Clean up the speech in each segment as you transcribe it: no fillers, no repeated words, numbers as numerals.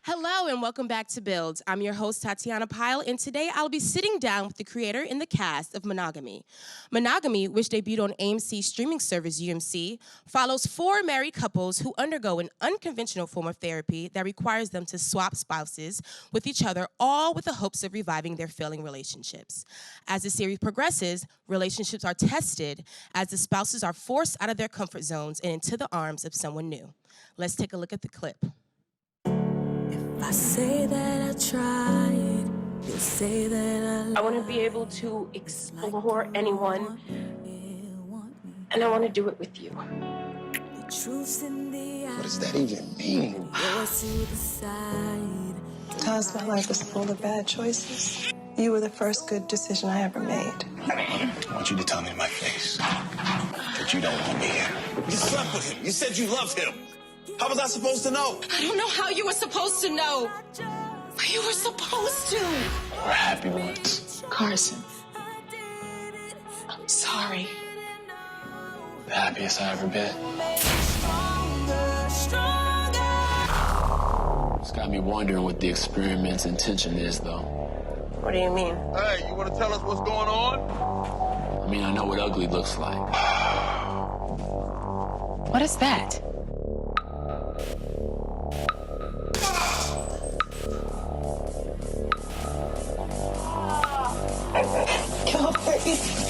Hello and welcome back to Build. I'm your host, Tatiana Pyle, and today I'll be sitting down with the creator and the cast of Monogamy. Monogamy, which debuted on AMC streaming service UMC, follows four married couples who undergo an unconventional form of therapy that requires them to swap spouses with each other, all with the hopes of reviving their failing relationships. As the series progresses, relationships are tested as the spouses are forced out of their comfort zones and into the arms of someone new. Let's take a look at the clip. I say that I tried, you say that I want to be able to explore anyone, and I want to do it with you. What does that even mean? Times my life was full of bad choices. You were the first good decision I ever made. I want you to tell me in my face that you don't want me here. You slept with him. You said you loved him. How was I supposed to know? I don't know how you were supposed to know, but you were supposed to. We're happy once. Carson, I'm sorry. The happiest I ever been. It's got me wondering what the experiment's intention is, though. What do you mean? Hey, you want to tell us what's going on? I mean, I know what ugly looks like. What is that?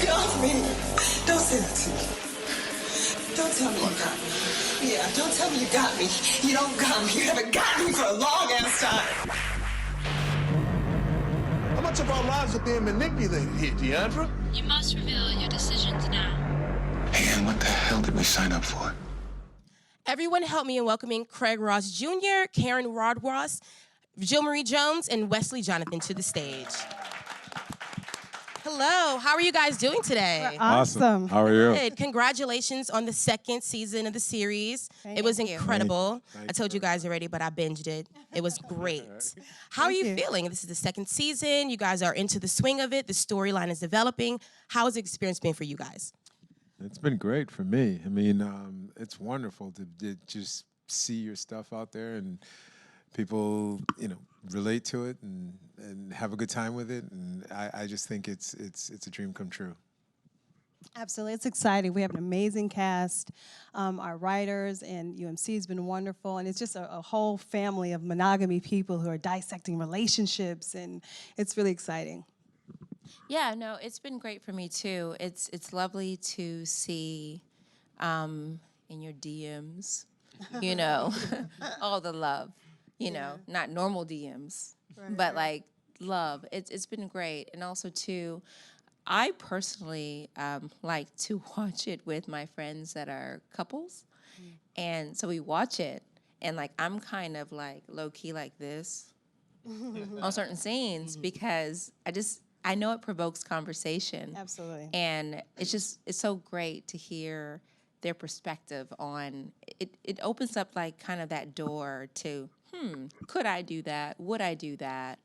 Got me. Don't say that to me. Don't tell me you got me. Yeah, don't tell me you got me. You don't got me. You haven't got me for a long ass time. How much of our lives are being manipulated here, Deandra? You must reveal your decisions now. And what the hell did we sign up for? Everyone help me in welcoming Caryn Ross Jr., Caryn Ward Ross, Jill Marie Jones, and Wesley Jonathan to the stage. Hello, how are you guys doing today? Awesome. How are you? Good. Congratulations on the second season of the series. It was incredible. I told you guys already, but I binged it. It was great. How are you feeling? This is the second season. You guys are into the swing of it. The storyline is developing. How has the experience been for you guys? It's been great for me. I mean, it's wonderful to just see your stuff out there and people, relate to it and have a good time with it. And I just think it's a dream come true. Absolutely. It's exciting. We have an amazing cast. Our writers and UMC has been wonderful. And it's just a whole family of monogamy people who are dissecting relationships. And it's really exciting. Yeah, no, it's been great for me too. It's lovely to see in your DMs, all the love, not normal DMs, but like love. It's been great. And also too, I personally like to watch it with my friends that are couples. And so we watch it and like I'm kind of like low key like this on certain scenes because I know it provokes conversation. Absolutely. And it's so great to hear their perspective on it. It opens up like kind of that door to, could I do that? Would I do that?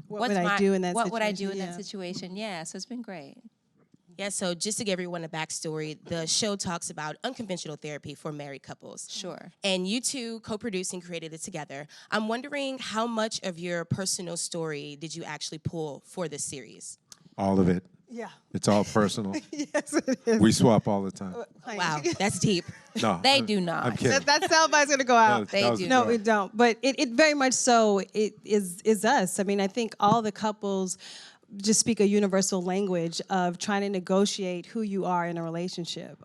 What would I do in that situation? What would I do in that situation? Yeah, so it's been great. Yeah, so just to give everyone a backstory, the show talks about unconventional therapy for married couples. Sure. And you two co-produced and created it together. I'm wondering how much of your personal story did you actually pull for this series? All of it. Yeah. It's all personal. Yes, it is. We swap all the time. Wow, that's deep. No, They do not. I'm kidding. That soundbite's going to go out. They do. No, we don't. But it very much so it is us. I mean, I think all the couples just speak a universal language of trying to negotiate who you are in a relationship,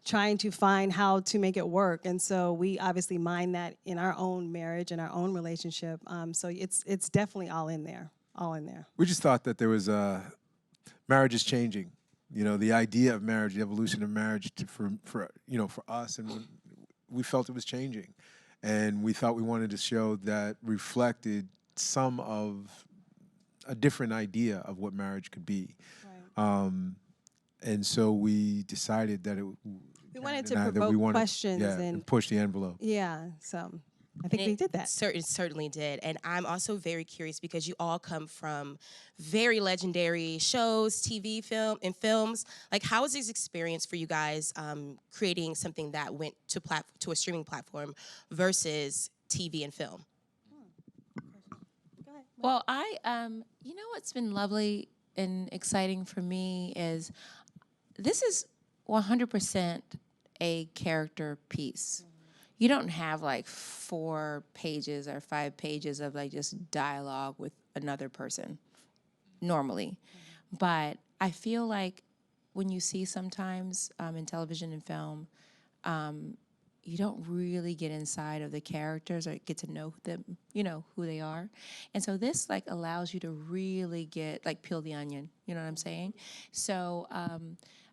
trying to find how to make it work. And so we obviously mind that in our own marriage and our own relationship. So it's definitely all in there, We just thought that there was marriage is changing. The idea of marriage, the evolution of marriage for us, and we felt it was changing. And we thought we wanted to show that reflected some of a different idea of what marriage could be. Right. And so we decided that we wanted to provoke questions and push the envelope. Yeah, so I think we did that. Certainly did. And I'm also very curious because you all come from very legendary shows, TV, films. Like, how was this experience for you guys creating something that went to a streaming platform versus TV and film? Well, you know what's been lovely and exciting for me is this is 100% a character piece. You don't have like 4 pages or 5 pages of like just dialogue with another person normally. But I feel like when you see sometimes in television and film, you don't really get inside of the characters or get to know them, you know, who they are. And so this like allows you to really get, like, peel the onion, you know what I'm saying? So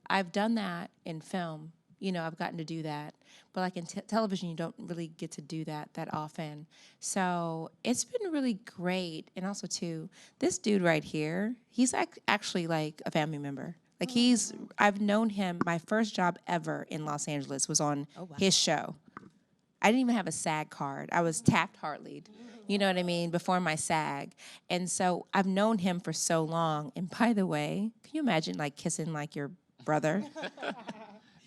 I've done that in film, you know, I've gotten to do that. But like in television, you don't really get to do that often. So it's been really great. And also too, this dude right here, he's actually like a family member. Like I've known him, my first job ever in Los Angeles was on his show. I didn't even have a SAG card. I was Taft-Hartley'd, you know what I mean, before my SAG. And so I've known him for so long. And by the way, can you imagine like kissing like your brother?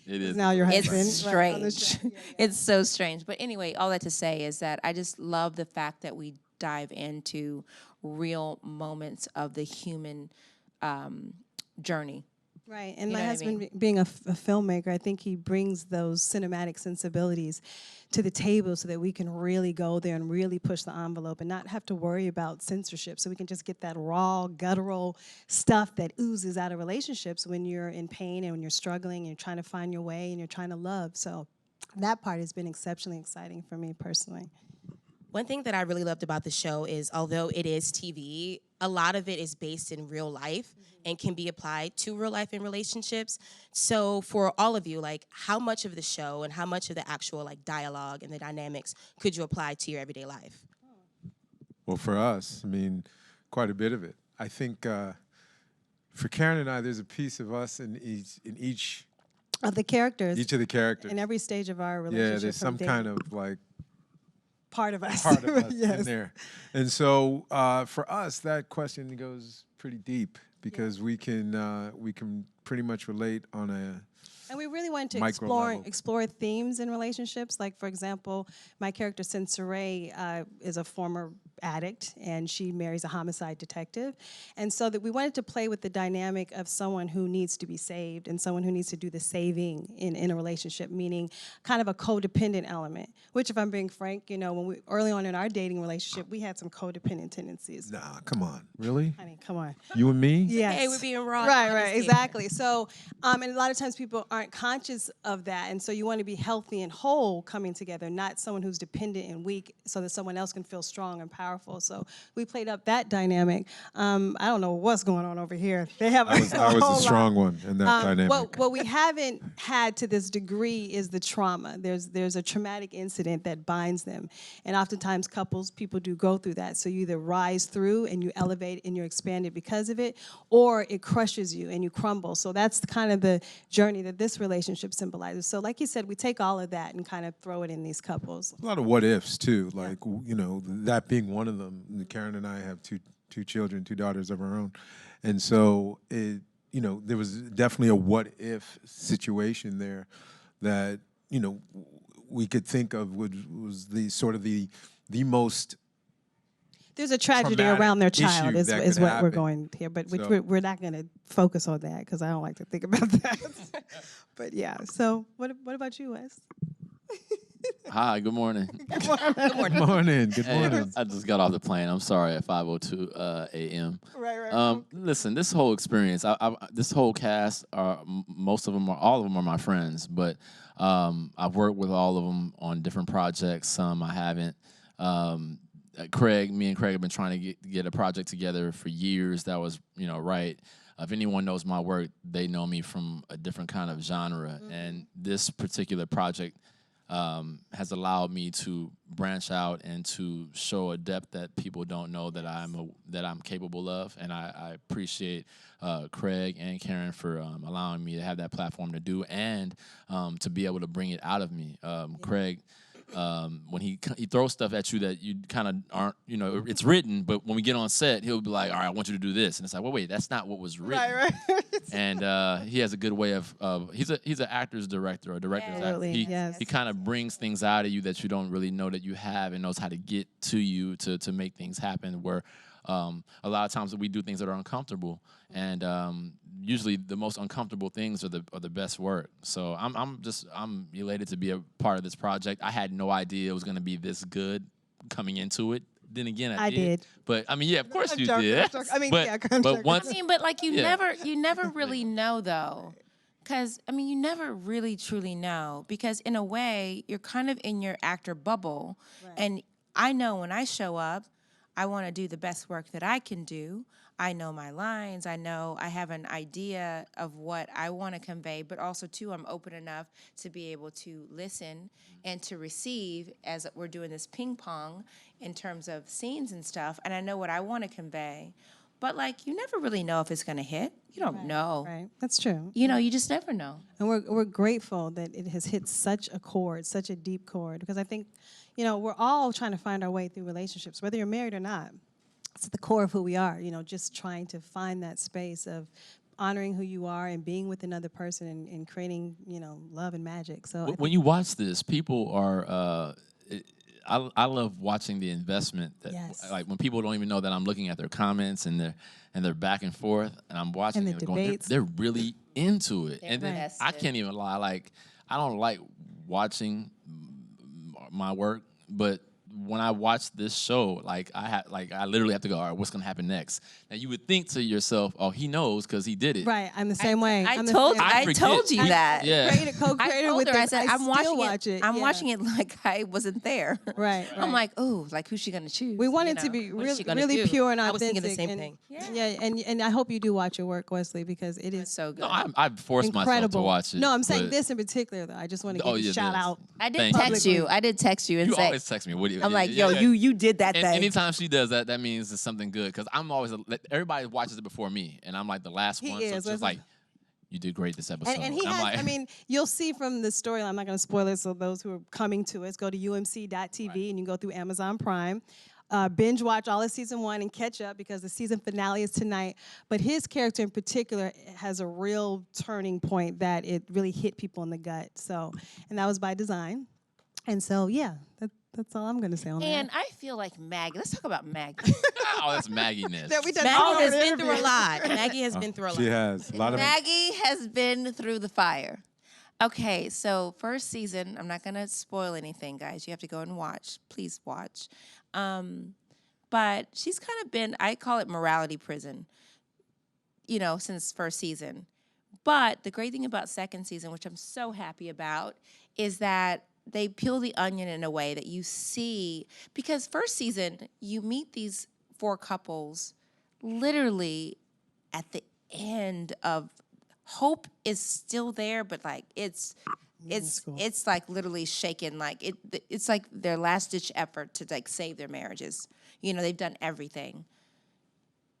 It is. Now your husband. It's strange. It's so strange. But anyway, all that to say is that I just love the fact that we dive into real moments of the human journey. Right, and You my know what I husband, mean? being a filmmaker, I think he brings those cinematic sensibilities to the table so that we can really go there and really push the envelope and not have to worry about censorship. So we can just get that raw, guttural stuff that oozes out of relationships when you're in pain and when you're struggling and you're trying to find your way and you're trying to love. So that part has been exceptionally exciting for me personally. One thing that I really loved about the show is, although it is TV, a lot of it is based in real life and can be applied to real life and relationships. So for all of you, like, how much of the show and how much of the actual like dialogue and the dynamics could you apply to your everyday life? Well, for us, I mean, quite a bit of it. I think for Caryn and I, there's a piece of us in each Of the characters. of the characters. In every stage of our relationship. Yeah, there's from some dating. kind of like part of us. part of us Yes. in there. And so for us, that question goes pretty deep because we can pretty much relate on a And we really wanted to micro level. explore themes in relationships. Like, for example, my character, Sensei, is a former addict, and she marries a homicide detective. And so that we wanted to play with the dynamic of someone who needs to be saved and someone who needs to do the saving in a relationship, meaning kind of a codependent element, which, if I'm being frank, you know, when we early on in our dating relationship, we had some codependent tendencies. Nah, come on. Really? Honey, come on. You and me? Yes. Hey, we're being raw. Right, honest here. exactly. So, and a lot of times people aren't conscious of that, and so you want to be healthy and whole coming together, not someone who's dependent and weak, so that someone else can feel strong and powerful. So we played up that dynamic. I don't know what's going on over here. They have. I was the strong one in that dynamic. What we haven't had to this degree is the trauma. There's a traumatic incident that binds them, and oftentimes people do go through that. So you either rise through and you elevate and you're expanded because of it, or it crushes you and you crumble. So that's kind of the journey that this relationship symbolizes. So like you said, we take all of that and kind of throw it in these couples. A lot of what ifs too, like you know, that being one of them. Caryn and I have two children, 2 daughters of our own, and so it, you know, there was definitely a what if situation there that, you know, we could think of was the sort of the most. There's a tragedy traumatic around their child issue is that what could we're happen. going here, but So- we're not going to focus on that because I don't like to think about that. But yeah, so what about you, Wes? Hi, good morning. Good morning. Good Hey, morning. I just got off the plane. I'm sorry at 5:02 a.m. Right. Listen, this whole experience, this whole cast, most of them all of them are my friends, but I've worked with all of them on different projects. Some I haven't. Me and Craig have been trying to get a project together for years. That was, you know, right. If anyone knows my work, they know me from a different kind of genre, and this particular project has allowed me to branch out and to show a depth that people don't know that I'm capable of, and I appreciate Craig and Caryn for allowing me to have that platform to do and to be able to bring it out of me. Craig when he throws stuff at you that you kind of aren't, it's written, but when we get on set, he'll be like, all right, I want you to do this. And it's like, well, wait, that's not what was written. Right. And he has a good way of he's an actor's director or director's actor. Absolutely, He kind of brings things out of you that you don't really know that you have and knows how to get to you to make things happen where a lot of times we do things that are uncomfortable, and usually the most uncomfortable things are the best work. So I'm elated to be a part of this project. I had no idea it was going to be this good coming into it. Then again, I did. But I mean, yeah, of course you did. But once, but like you never really know though. Because, I mean, you never really truly know. Because in a way, you're kind of in your actor bubble. Right. And I know when I show up, I want to do the best work that I can do. I know my lines. I know I have an idea of what I want to convey. But also, too, I'm open enough to be able to listen and to receive as we're doing this ping pong in terms of scenes and stuff. And I know what I want to convey. But, like, you never really know if it's going to hit. You don't know. Right. That's true. You just never know. And we're grateful that it has hit such a chord, such a deep chord, because I think, we're all trying to find our way through relationships, whether you're married or not. It's at the core of who we are, just trying to find that space of honoring who you are and being with another person and creating, love and magic. So when you watch this, people are... I love watching the investment that, like, when people don't even know that I'm looking at their comments and they're back and forth, and I'm watching and it going, they're really into it. They're and then invested. I can't even lie, like, I don't like watching my work, but when I watch this show, I literally have to go, all right, what's gonna happen next? Now you would think to yourself, oh, he knows because he did it. Right, I'm the same way. I told you that. Yeah. Co-creator with her, I this. said, I'm watching it. I'm yeah. watching it like I wasn't there. Right. I'm like, oh, like who's she gonna choose? We want it to be really pure and authentic. I was thinking the same thing. Yeah, and I hope you do watch your work, Wesley, because it is so good. No, I forced myself to watch it. No, I'm saying this in particular, though. I just want to give you a shout out. I did text you. I did text you and say. You always text me. What do you? I'm like, yo, you did that thing. Anytime she does that, that means it's something good. Because I'm always, everybody watches it before me, and I'm like the last one. So it's just like, you did great this episode. And he has, like, I mean, you'll see from the story, I'm not going to spoil it, so those who are coming to us, go to umc.tv and you can go through Amazon Prime. Binge watch all of season 1 and catch up because the season finale is tonight. But his character in particular has a real turning point that it really hit people in the gut. So, and that was by design. And so, yeah, that's all I'm going to say on that. And I feel like Maggie. Let's talk about Maggie. oh, that's Maggie-ness. Maggie has been through a lot. Maggie has been through a lot. She has. A lot of Maggie has been through the fire. Okay, so first season, I'm not going to spoil anything, guys. You have to go and watch. Please watch. But she's kind of been, I call it morality prison, since first season. But the great thing about second season, which I'm so happy about, is that they peel the onion in a way that you see, because first season, you meet these 4 couples literally at the end of, hope is still there, but like it's like literally shaken, like it's like their last ditch effort to like save their marriages. They've done everything.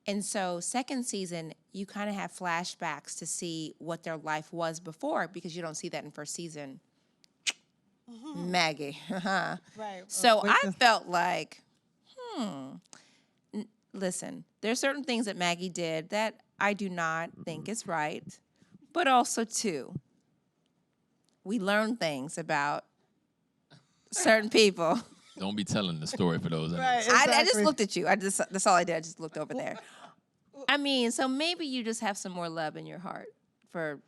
And so second season, you kind of have flashbacks to see what their life was before, because you don't see that in first season. Maggie. Right. So I felt like, listen, there's certain things that Maggie did that I do not think is right, but also, too, we learn things about certain people. Don't be telling the story for those. Right, I just looked at you. That's all I did. I just looked over there. I mean, so maybe you just have some more love in your heart for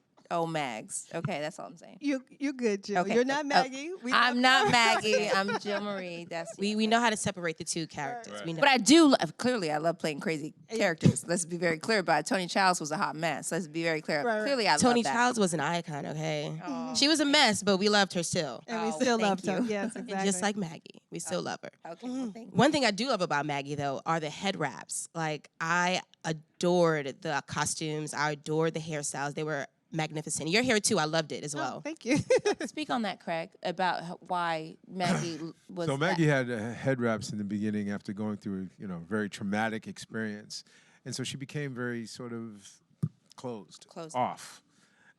Mags. Okay, that's all I'm saying. You're good, Jill. Okay. You're not Maggie. I'm not Maggie. I'm Jill Marie. We know how to separate the two characters. Right. We know. But I do, clearly, I love playing crazy characters. Let's be very clear about it. Tony Childs was a hot mess. Let's be very clear. Right. Clearly, I Tony love that. Childs was an icon, okay? She was a mess, but we loved her still. And we still love thank her. you. Yes, exactly. And just like Maggie, we still love her. Okay, well, thank you. One thing I do love about Maggie, though, are the head wraps. Like, I adored the costumes. I adored the hairstyles. They were magnificent. Your hair, too, I loved it as well. Thank you. Speak on that, Craig, about why Maggie was. So Maggie had head wraps in the beginning after going through a very traumatic experience, and so she became very sort of closed. Closed. Off.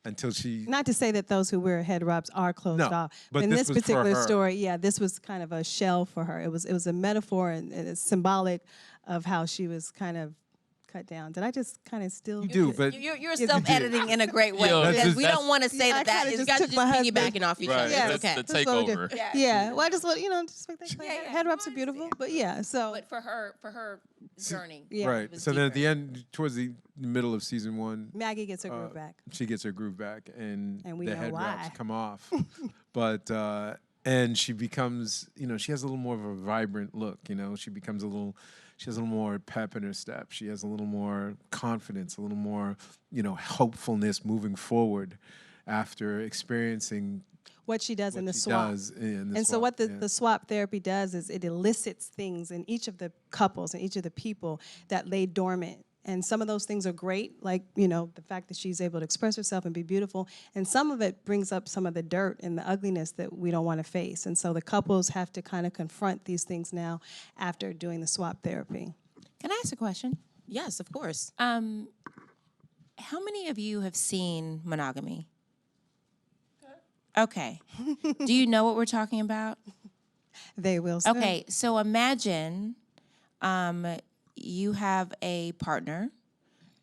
until she. Not to say that those who wear head wraps are closed No, off. but in this this was for particular her. story, yeah, this was kind of a shell for her. It was a metaphor and it's symbolic of how she was kind of cut down. Did I just kind of still? You do, but You're self-editing in a great way Yo, because that's we just- don't want to say I that kinda is. just You guys took are my just husband. piggybacking off each Right, other. Yes. It's okay. that's the That's what we do. takeover. Yeah. Well, I just want just make that clear. Yeah, yeah. Head wraps are beautiful, but yeah. So But for her journey, yeah. right. was So then at deeper. the end, towards the middle of season 1, Maggie gets her groove back. she gets her groove back, and we the know head why. wraps come off. But and she becomes, she has a little more of a vibrant look. She becomes she has a little more pep in her step. She has a little more confidence, a little more, hopefulness moving forward after experiencing What she does in what the she swap. does in the And so swap, what yeah. the swap therapy does is it elicits things in each of the couples and each of the people that lay dormant. And some of those things are great, like, the fact that she's able to express herself and be beautiful. And some of it brings up some of the dirt and the ugliness that we don't want to face. And so the couples have to kind of confront these things now after doing the swap therapy. Can I ask a question? Yes, of course. How many of you have seen Monogamy? Okay. Do you know what we're talking about? They will soon. Okay, so imagine you have a partner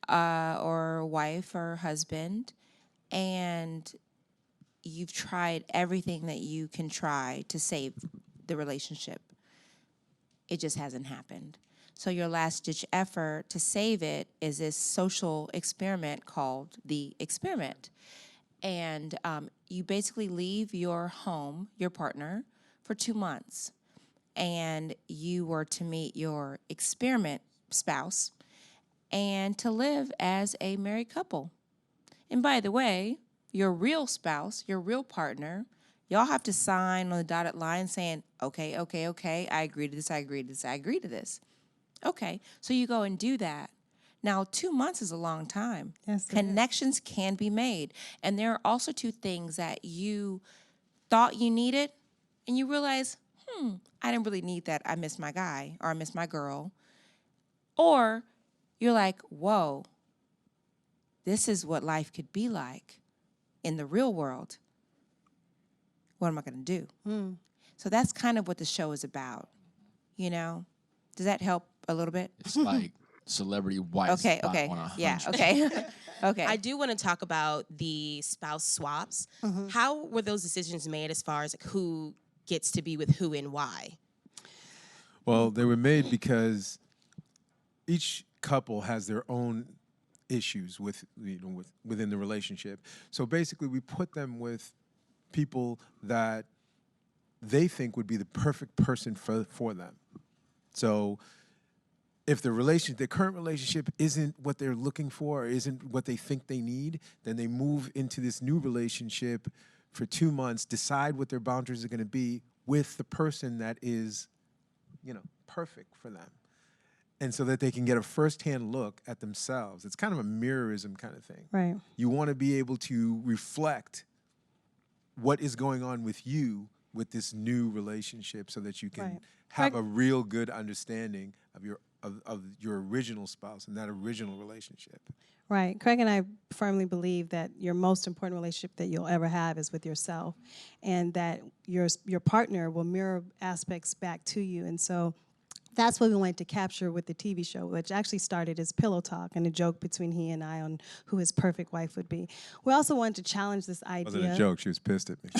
or wife or husband, and you've tried everything that you can try to save the relationship. It just hasn't happened. So your last-ditch effort to save it is this social experiment called the experiment. And you basically leave your home, your partner, for 2 months. And you were to meet your experiment spouse and to live as a married couple. And by the way, your real spouse, your real partner, y'all have to sign on the dotted line saying, okay, I agree to this, I agree to this, I agree to this. Okay, so you go and do that. Now, 2 months is a long time. Yes, it is. Connections can be made. And there are also 2 things that you thought you needed, and you realize, I didn't really need that. I miss my guy or I miss my girl. Or you're like, whoa, this is what life could be like in the real world. What am I going to do? So that's kind of what the show is about, Does that help a little bit? It's like celebrity white Okay, spot okay. on 100. Yeah, okay. Okay. I do want to talk about the spouse swaps. How were those decisions made as far as who gets to be with who and why? Well, they were made because each couple has their own issues within the relationship. So basically, we put them with people that they think would be the perfect person for them. So if the current relationship isn't what they're looking for or isn't what they think they need, then they move into this new relationship for 2 months, decide what their boundaries are going to be with the person that is, perfect for them. And so that they can get a firsthand look at themselves. It's kind of a mirrorism kind of thing. Right. You want to be able to reflect what is going on with you with this new relationship so that you can Right. have a real good understanding of your original spouse and that original relationship. Right. Craig and I firmly believe that your most important relationship that you'll ever have is with yourself, and that your partner will mirror aspects back to you. And so that's what we wanted to capture with the TV show, which actually started as pillow talk and a joke between he and I on who his perfect wife would be. We also wanted to challenge this idea. It wasn't a joke. She was pissed at me.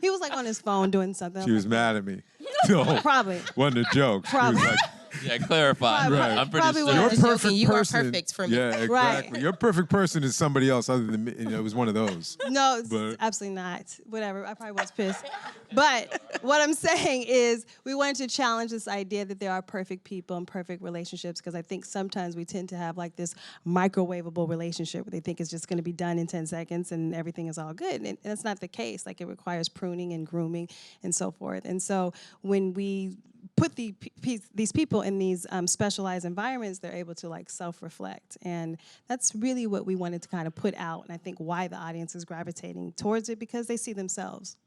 He was like on his phone doing something. She was mad at me. No, Probably. wasn't a joke. Probably. She was like, Yeah, clarify. Right. I'm pretty Probably sure. was. your Joking, perfect you are person. perfect for me. Yeah, exactly. Right. Your perfect person is somebody else other than me. It was one of those. No, it's But- absolutely not. Whatever. I probably was pissed. But what I'm saying is we wanted to challenge this idea that there are perfect people and perfect relationships, because I think sometimes we tend to have like this microwavable relationship where they think it's just going to be done in 10 seconds and everything is all good. And that's not the case. Like, it requires pruning and grooming and so forth. And so when we put these people in these specialized environments, they're able to like self-reflect. And that's really what we wanted to kind of put out. And I think why the audience is gravitating towards it, because they see themselves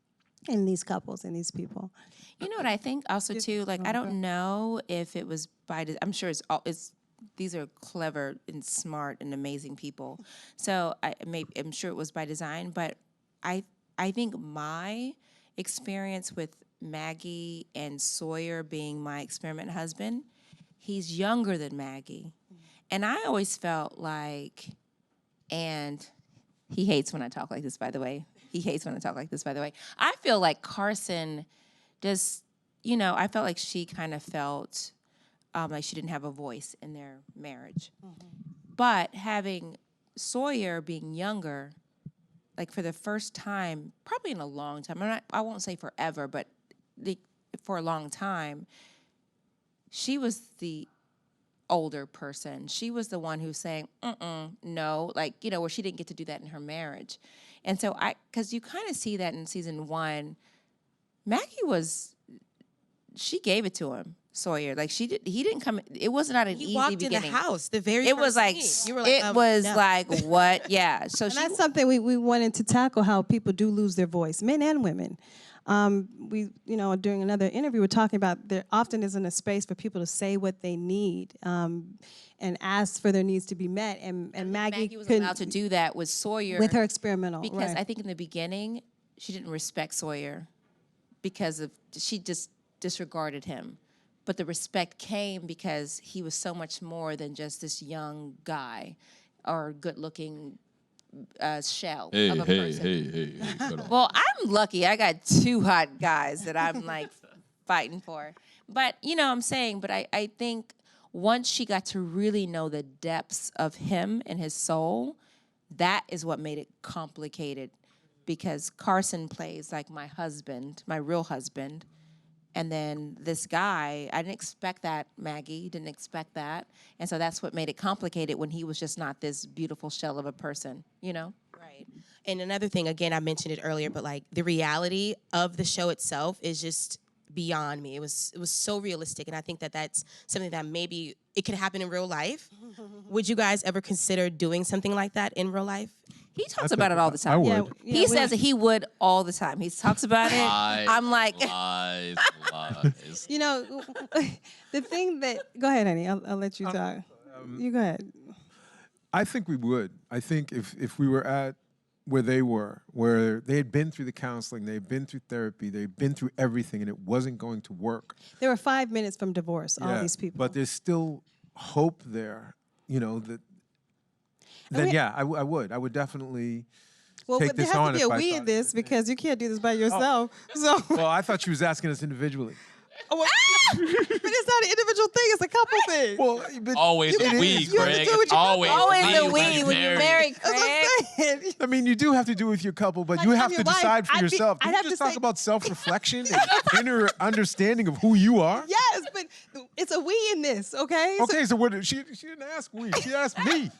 in these couples and these people. You know what I think also too? Like, I don't know if it was I'm sure it's these are clever and smart and amazing people. So I'm sure it was by design, but I think my experience with Maggie and Sawyer being my experiment husband, he's younger than Maggie. And I always felt like, and he hates when I talk like this, by the way. I feel like Carson just, I felt like she kind of felt like she didn't have a voice in their marriage. But having Sawyer being younger, like for the first time, probably in a long time, I won't say forever, but for a long time, she was the older person. She was the one who's saying, no, like, where she didn't get to do that in her marriage. And so because you kind of see that in season 1, Maggie she gave it to him, Sawyer. Like he didn't come, it was not an easy beginning. He walked in the house, the very it first was like, scene. You were like, no. like, what? Yeah. So and that's something we wanted to tackle, how people do lose their voice, men and women. We, during another interview, we're talking about there often isn't a space for people to say what they need and ask for their needs to be met. And Maggie was allowed to do that with Sawyer. With her experimental, because I think in the beginning, she didn't respect Sawyer because she just disregarded him. But the respect came because he was so much more than just this young guy or good-looking shell of a person. Hey. Well, I'm lucky. I got 2 hot guys that I'm like fighting for. But I'm saying, but I think once she got to really know the depths of him and his soul, that is what made it complicated. Because Carson plays like my husband, my real husband. And then this guy, I didn't expect that, Maggie, didn't expect that. And so that's what made it complicated when he was just not this beautiful shell of a person, Right. And another thing, again, I mentioned it earlier, but like the reality of the show itself is just beyond me. It was so realistic, and I think that that's something that maybe it could happen in real life. Would you guys ever consider doing something like that in real life? He talks about it all the time. I would. He says that he would all the time. He talks about it. I'm like, lies. The thing that, go ahead, honey. I'll let you talk. You go ahead. I think we would. I think if we were at where they were, where they had been through the counseling, they had been through therapy, they had been through everything, and it wasn't going to work. There were 5 minutes from divorce, all these people. But there's still hope there, I would. I would definitely take this on. Well, there has to be a we in this because you can't do this by yourself. So. Well, I thought she was asking us individually. But it's not an individual thing; it's a couple thing. Well, but always the we, Craig. Always the we when you're married, Craig. I mean, you do have to do it with your couple, but you have to decide for yourself. Did you just talk about self-reflection and inner understanding of who you are? Yes, but it's a we in this, okay? Okay, so what? She didn't ask we. She asked me.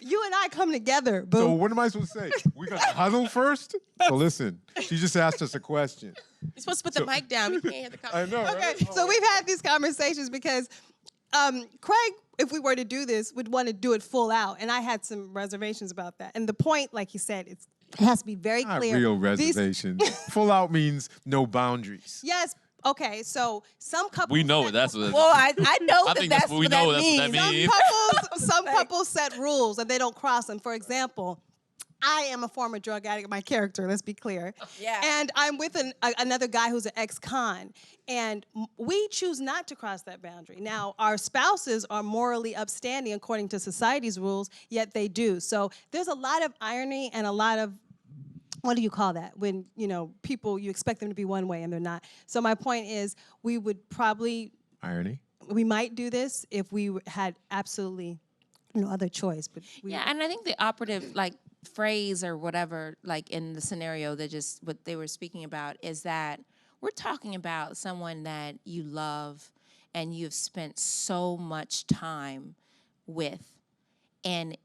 You and I come together, boo. So what am I supposed to say? We're going to huddle first? So listen, she just asked us a question. You're supposed to put the mic down. You can't hear the conversation. I know, Okay, right? so we've had these conversations because Craig, if we were to do this, would want to do it full out. And I had some reservations about that. And the point, like you said, it has to be very clear. Not real reservations. Full out means no boundaries. Yes. Okay, so some couples... We know that's what... Well, I know I think that's what we know. That's what that means. Some couples set rules and they don't cross them. For example, I am a former drug addict, my character, let's be clear. Yeah. And I'm with another guy who's an ex-con. And we choose not to cross that boundary. Now, our spouses are morally upstanding according to society's rules, yet they do. So there's a lot of irony and a lot of, what do you call that? When, people, you expect them to be one way and they're not. So my point is, we would probably... Irony? We might do this if we had absolutely no other choice. But and I think the operative, phrase or whatever, in the scenario that just what they were speaking about is that we're talking about someone that you love and you've spent so much time with. And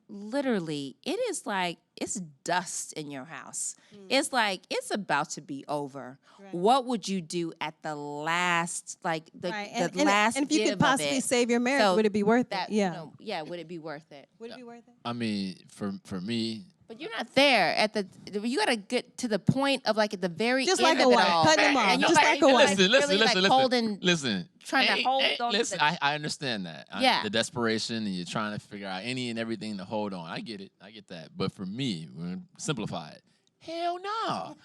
literally, it is like it's dust in your house. It's like it's about to be over. Right. What would you do at the last, last? And if you could possibly save your marriage, would it be worth it? Yeah. Would it be worth it? Would it be worth it? I mean, for me. But you're not there at the. You gotta get to the point of at the very just end like of a it wife, all. cutting them off. Just like a wife. Listen. trying to hold on. Listen, I understand that. Yeah. The desperation, and you're trying to figure out any and everything to hold on. I get it. I get that. But for me, we're gonna simplify it. Hell no.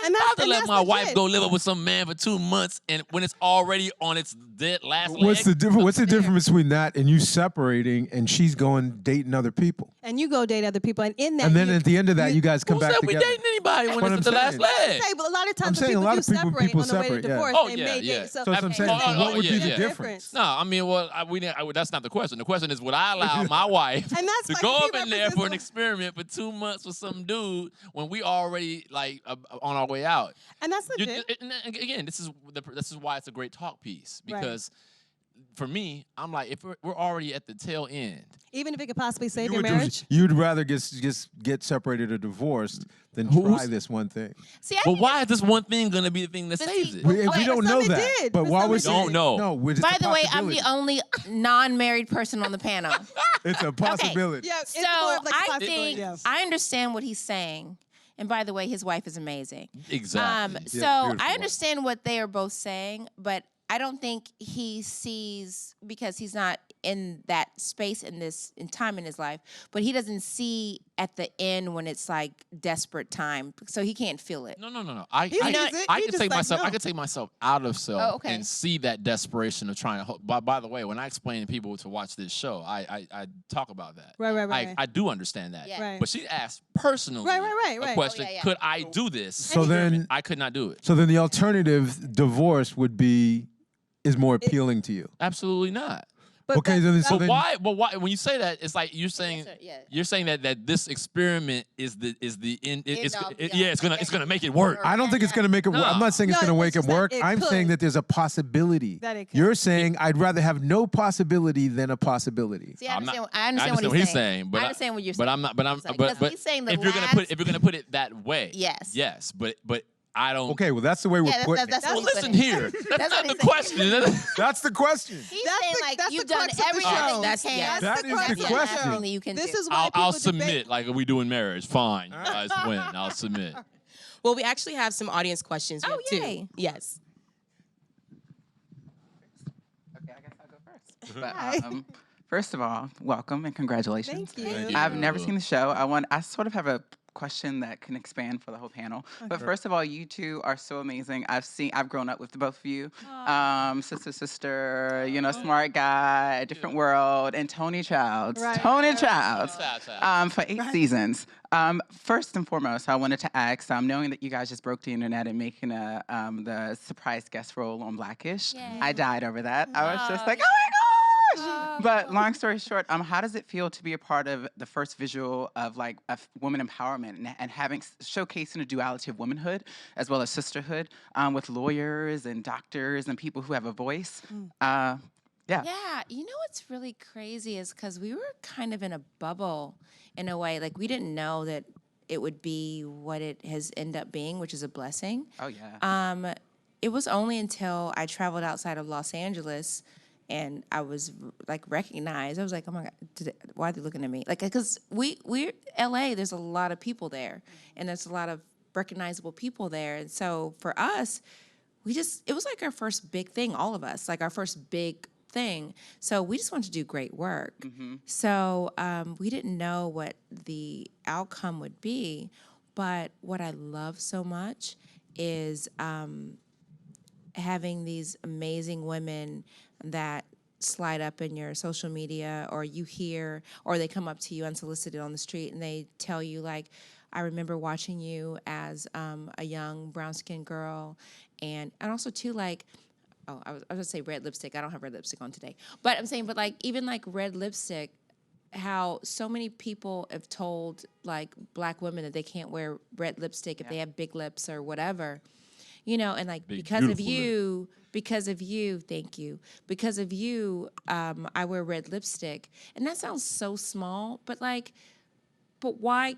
I'm about to let my wife go live with some man for 2 months, and when it's already on its dead last leg. What's the difference? What's the difference between that and you separating and she's going dating other people? And you go date other people, and in that, And then at the end of that, you guys come back we together. dating anybody when it's What at I'm the last saying. leg? Say, but a lot of times I'm saying a people lot do of people separate on the way to separate, yeah. divorce. Oh, they yeah, may yeah. date. So that's what I'm saying. What would be the difference? No, I mean, well, that's not the question. The question is, would I allow my wife And that's to why go he up in there for an represents- experiment for 2 months with some dude when we already like on our way out? And that's legit. And again, this is why it's a great talk piece, because for me, I'm like, if we're already at the tail end. Even if it could possibly save You your would marriage. You'd rather just get separated or divorced than try this one thing. See, I But think why is this one thing going to be the thing that saves it? We Okay, don't but know some it that. did. But But while some we're it saying did. Don't know. no, we're just By a the way, I'm possibility. the only non-married person on the panel. It's a possibility. Yeah, it's So more of like a I possibility, think yes. I understand what he's saying. And by the way, his wife is amazing. Exactly. So beautiful I wife. understand what they are both saying, but I don't think he sees, because he's not in that space in time in his life, but he doesn't see at the end when it's like desperate time, so he can't feel it. No. He sees it. I He can just take like, myself. no. I can take myself out of self Oh, okay. and see that desperation of trying to hold. By the way, when I explain to people to watch this show, I talk about that. Right. I do understand that. Yeah. Right. But she asked personally Right. a question: Oh, yeah. could I do this? So then, I could not do it. so then the alternative, divorce, is more appealing to you. Absolutely not. But Okay, that's- so But then why? But why? When you say that, it's like you're saying sir, yeah. you're saying that this experiment is the end. It's all, yeah, it's gonna make it work. I don't think it's going to make it work. I'm not saying it's No, going to it's make it just that work. it I'm saying could. that there's a possibility. That it could. You're saying I'd rather have no possibility than a possibility. See, I I'm not- understand, what he's saying. but I understand what you're saying. But I'm not. But I'm. saying. But 'Cause he's saying the if you're gonna put it that way, Yes. yes. But I don't. Okay, well, that's the way we're Yeah, putting that's it. what Well, he's listen saying. here. That's That's not what the he's question. That's the question. He's That's saying the- like that's you've the done crux of the everything show. you That's- can. yeah. That is the That's question. everything you can This do. is why I'll people debate. submit like we do in marriage. Fine, you guys win. I'll submit. Well, we actually have some audience questions here, Oh, too. yay. Yes. Okay, I guess I'll go first. But, first of all, welcome and congratulations. Thank you. Thank I've you. never seen the show. I sort of have a question that can expand for the whole panel. But first of all, you two are so amazing. I've grown up with the both of you. Sister, smart guy, different world, and Tony Childs. Right. Tony Childs. Child. For 8 seasons. First and foremost, I wanted to ask, knowing that you guys just broke the internet and making the surprise guest role on Blackish, Yay. I died over that. I was just like, oh my gosh! But long story short, how does it feel to be a part of the first visual of woman empowerment and showcasing a duality of womanhood as well as sisterhood with lawyers and doctors and people who have a voice? Yeah. Yeah, you know what's really crazy is because we were kind of in a bubble in a way. Like we didn't know that it would be what it has ended up being, which is a blessing. Oh yeah. It was only until I traveled outside of Los Angeles and I was like recognized. I was like, oh my God, why are they looking at me? Like, because we're LA, there's a lot of people there and there's a lot of recognizable people there. And so for us, it was like our first big thing, all of us, like our first big thing. So we just wanted to do great work. So we didn't know what the outcome would be, but what I love so much is having these amazing women that slide up in your social media or you hear, or they come up to you unsolicited on the street and they tell you like, I remember watching you as a young brown-skinned girl, and also too like, oh, I was gonna say red lipstick. I don't have red lipstick on today, but I'm saying, but like even like red lipstick, how so many people have told like Black women that they can't wear red lipstick if they have big lips or whatever, and like Big, because of beautiful you, thank you, because of you, I wear red lipstick, and that sounds so small, but why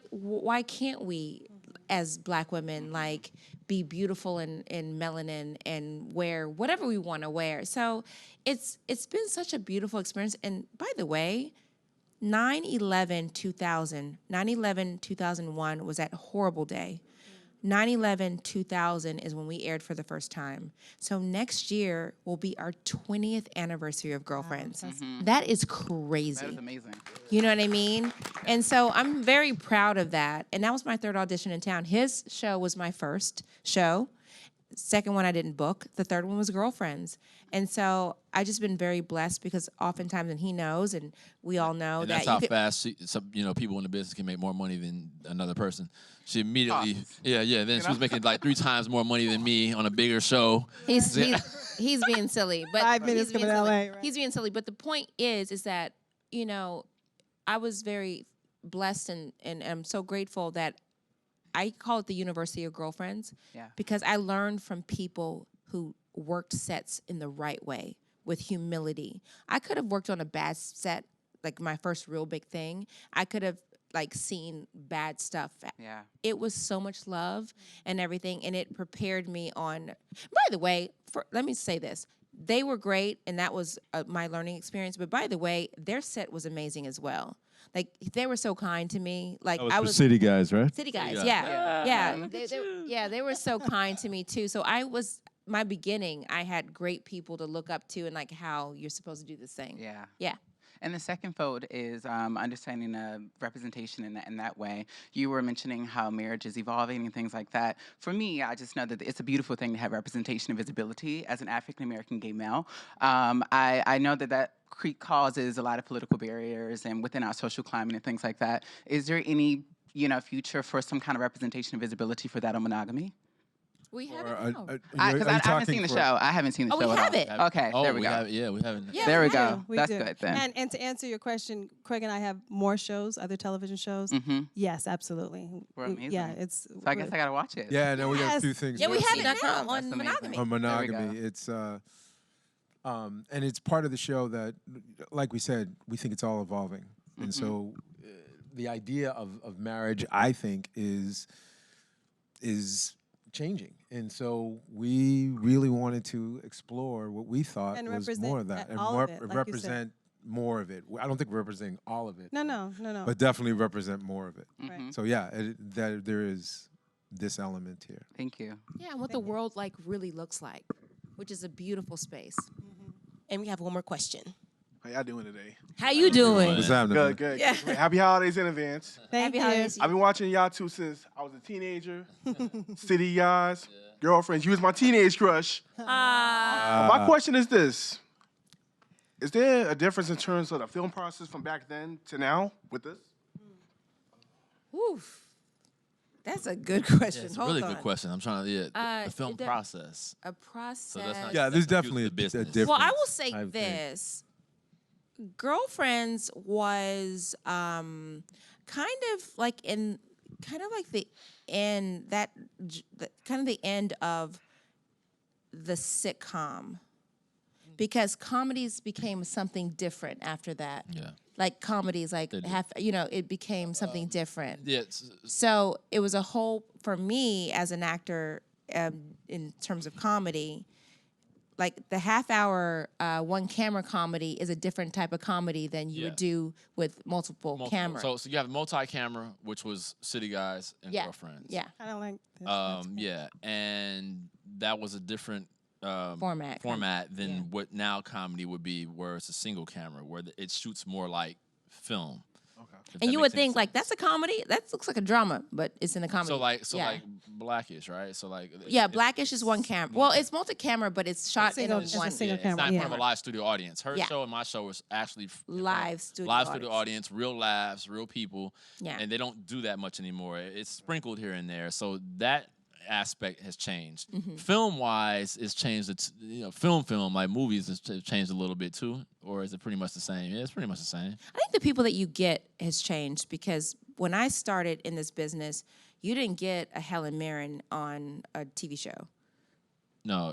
can't we as Black women like be beautiful in melanin and wear whatever we want to wear? So it's been such a beautiful experience. And by the way, 9/11/2001 was that horrible day. 9/11/2000 is when we aired for the first time. So next year will be our 20th anniversary of Girlfriends. That is crazy. That is amazing. You know what I mean? And so I'm very proud of that. And that was my third audition in town. His show was my first show. Second one I didn't book. The third one was Girlfriends. And so I just been very blessed because oftentimes, and he knows, and we all know And that that's how fast people in the business can make more money than another person. She immediately, then she was making like 3 times more money than me on a bigger show. He's being silly, but 5 minutes coming to LA. Right? He's being silly, but the point is that I was very blessed and I'm so grateful that I call it the University of Girlfriends because I learned from people who worked sets in the right way with humility. I could have worked on a bad set, like my first real big thing. I could have seen bad stuff. Yeah. It was so much love and everything, and it prepared me on. By the way, let me say this. They were great, and that was my learning experience. But by the way, their set was amazing as well. Like, they were so kind to me. Like, I was City Guys, right? City Guys, yeah. They were so kind to me too. So my beginning, I had great people to look up to and like how you're supposed to do this thing. Yeah. Yeah. And the second fold is understanding representation in that way. You were mentioning how marriage is evolving and things like that. For me, I just know that it's a beautiful thing to have representation and visibility as an African-American gay male. I know that causes a lot of political barriers and within our social climate and things like that. Is there any future for some kind of representation and visibility for that on Monogamy? We haven't. Because I haven't seen the show. I haven't seen the show. We have it. Okay, there we go. We haven't. Yeah, there we do. go. We That's do. good then. And to answer your question, Craig and I have more shows, other television shows. Yes, absolutely. We're amazing. Yeah, it's. So I guess I gotta watch it. Yeah, no, we got a few things. Yeah, we have it That's on amazing. Monogamy. On Monogamy, it's and it's part of the show that, like we said, we think it's all evolving, and so the idea of marriage, I think, is changing, and so we really wanted to explore what we thought And was represent more of that, and all more of it, like you said. represent more of it. I don't think we're representing all of it. No. But definitely represent more of it. Right. So yeah, that there is this element here. Thank you. Yeah, and what the world really looks like, which is a beautiful space. And we have one more question. How y'all doing today? How you doing? What's happening? Good, good. Yeah. Happy holidays in advance. Thank you. holidays. I've been watching y'all two since I was a teenager. City Guys, Girlfriends. You was my teenage crush. My question is this. Is there a difference in terms of the film process from back then to now with this? Oof. That's a good question. It's a Hold really on. good question. I'm trying to the film there- process. A process. So that's not- Yeah, there's definitely a business. difference. Well, I will say I think. this. Girlfriends was kind of like the end kind of the end of the sitcom, because comedies became something different after that. Yeah. Like comedies, like it became something different. Yeah. So it was a whole, for me as an actor, in terms of comedy, like the half-hour one camera comedy is a different type of comedy than you would do with multiple cameras. So you have multi-camera, which was City Guys and Girlfriends. Yeah. Kind of like this. Yeah, and that was a different Format than what now comedy would be, where it's a single camera, where it shoots more like film. And you would think like that's a comedy, that looks like a drama, but it's in a comedy. So like Blackish, right? So like Blackish is one camera. Well, it's multi-camera, but it's shot in It's one. a single It's not camera. in front of a live studio audience. Her Yeah. show and my show was actually Live studio audience, real laughs, real people. Yeah. And they don't do that much anymore. It's sprinkled here and there. So that aspect has changed. Film-wise, it's changed. It's film like movies has changed a little bit too, or is it pretty much the same? Yeah, it's pretty much the same. I think the people that you get has changed, because when I started in this business, you didn't get a Helen Mirren on a TV show. No,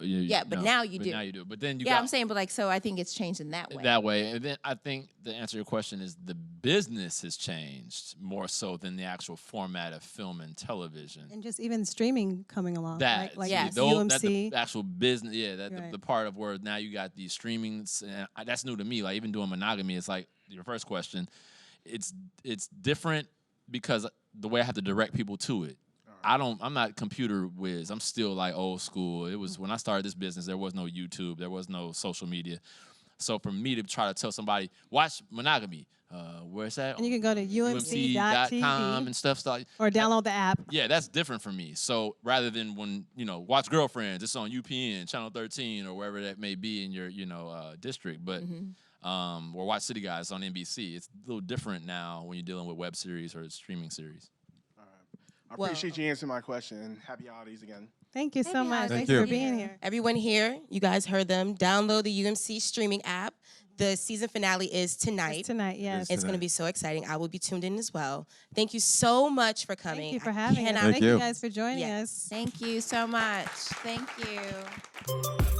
but now you do. Now you do. But then you Yeah, got I'm saying, but like, so I think it's changed in that way. that way. And then I think the answer to your question is the business has changed more so than the actual format of film and television. And just even streaming coming along. That, like yes. UMC. That's the actual business, Right. the part of where now you got these streamings, and that's new to me. Like even doing Monogamy, it's like your first question, it's different because the way I have to direct people to it. I'm not computer whiz. I'm still like old school. It was when I started this business, there was no YouTube, there was no social media. So for me to try to tell somebody, watch Monogamy, where's that? And you can go to UMC.com and stuff. Or download the app. Yeah, that's different for me. So rather than when, watch Girlfriends, it's on UPN, Channel 13, or wherever that may be in your, district. But or watch City Guys on NBC. It's a little different now when you're dealing with web series or streaming series. All right. I appreciate you answering my question, and happy holidays again. Thank you so much. Thank Thanks you. for being here. Everyone here, you guys heard them. Download the UMC streaming app. The season finale is tonight. It's tonight, yes. It's going to be so exciting. I will be tuned in as well. Thank you so much for coming. Thank you for having us. cannot- Thank you you. guys for joining Yes. us. Thank you so much. Thank you.